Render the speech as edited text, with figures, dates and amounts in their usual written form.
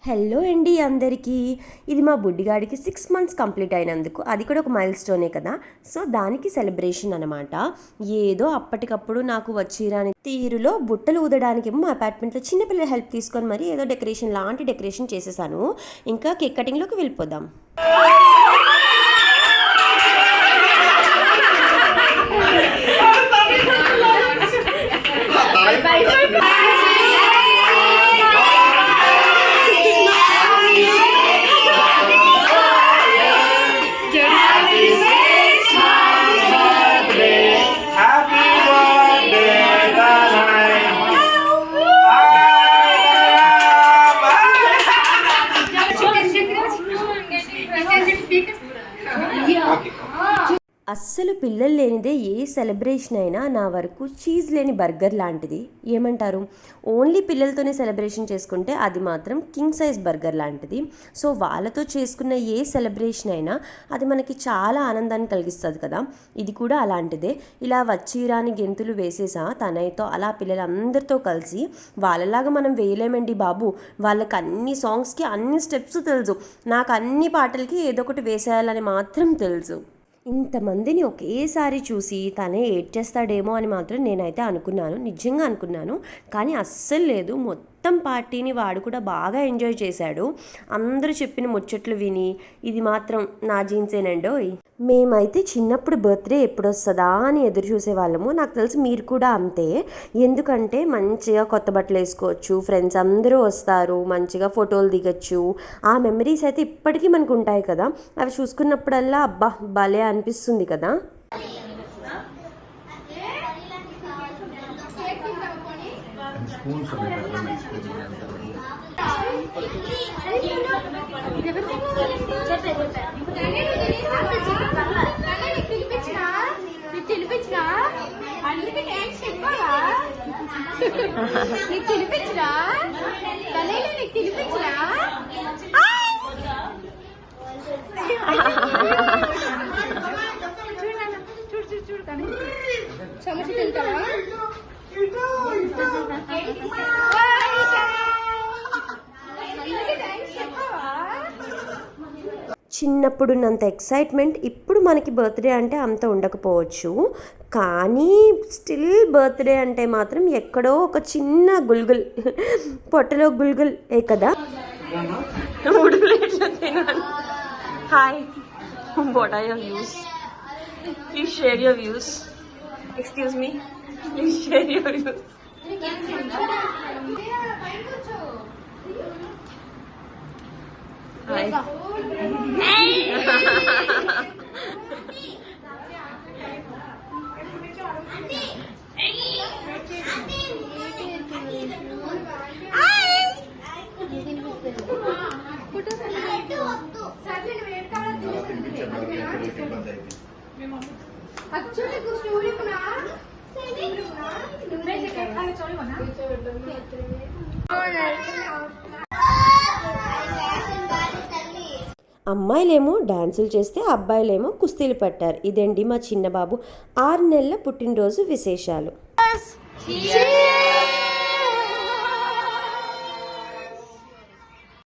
Hello అండి అందరికీ. ఇది మా బుడ్డిగాడికి 6 మంత్స్ కంప్లీట్ అయినందుకు అది కూడా ఒక మైల్ స్టోనే కదా. సో దానికి సెలబ్రేషన్ అనమాట. ఏదో అప్పటికప్పుడు నాకు వచ్చిరాని తీరులో బుట్టలు ఊదడానికి మా అపార్ట్మెంట్లో చిన్నపిల్లల హెల్ప్ తీసుకొని మరి ఏదో డెకరేషన్ లాంటి డెకరేషన్ చేసేసాను. ఇంకా కేక్ కటింగ్లోకి వెళ్ళిపోదాం. అస్సలు పిల్లలు లేనిదే ఏ సెలబ్రేషన్ అయినా నా వరకు చీజ్ లేని బర్గర్ లాంటిది. ఏమంటారు? ఓన్లీ పిల్లలతోనే సెలబ్రేషన్ చేసుకుంటే అది మాత్రం కింగ్ సైజ్ బర్గర్ లాంటిది. సో వాళ్ళతో చేసుకున్న ఏ సెలబ్రేషన్ అయినా అది మనకి చాలా ఆనందాన్ని కలిగిస్తుంది కదా. ఇది కూడా అలాంటిదే. ఇలా వచ్చిరాని గెంతులు వేసేసా తనయ్యతో, అలా పిల్లలందరితో కలిసి. వాళ్ళలాగా మనం వేయలేమండి బాబు. వాళ్ళకి అన్ని సాంగ్స్కి అన్ని స్టెప్స్ తెలుసు. నాకు అన్ని పాటలకి ఏదో ఒకటి వేసేయాలని మాత్రం తెలుసు. ఇంతమందిని ఒకేసారి చూసి తనే ఏడ్చేస్తాడేమో అని మాత్రం నేనైతే అనుకున్నాను, నిజంగా అనుకున్నాను. కానీ అస్సలు లేదు. మొత్తం పార్టీని వాడు కూడా బాగా ఎంజాయ్ చేశాడు. అందరూ చెప్పిన ముచ్చట్లు విని ఇది మాత్రం నా జీన్సేనండోయ్. మేమైతే చిన్నప్పుడు బర్త్డే ఎప్పుడు వస్తుందా అని ఎదురు చూసేవాళ్ళము. నాకు తెలిసి మీరు కూడా అంతే. ఎందుకంటే మంచిగా కొత్త బట్టలు వేసుకోవచ్చు, ఫ్రెండ్స్ అందరూ వస్తారు, మంచిగా ఫోటోలు దిగచ్చు. ఆ మెమరీస్ అయితే ఇప్పటికీ మనకు ఉంటాయి కదా. అవి చూసుకున్నప్పుడల్లా అబ్బా భలే అనిపిస్తుంది కదా. చిన్నప్పుడున్నంత ఎక్సైట్మెంట్ ఇప్పుడు మనకి బర్త్డే అంటే అంత ఉండకపోవచ్చు. కానీ స్టిల్ బర్త్డే అంటే మాత్రం ఎక్కడో ఒక చిన్న గుల్గుల్, పొట్టలో గుల్గుల్ ఏ కదా. Hi, what are your views? Please share your views. Excuse me, please share your views. Hi. అమ్మాయిలేమో డాన్సులు చేస్తే అబ్బాయిలేమో కుస్తీలు పట్టారు. ఇదండి మా చిన్నబాబు 6 నెలల పుట్టినరోజు విశేషాలు.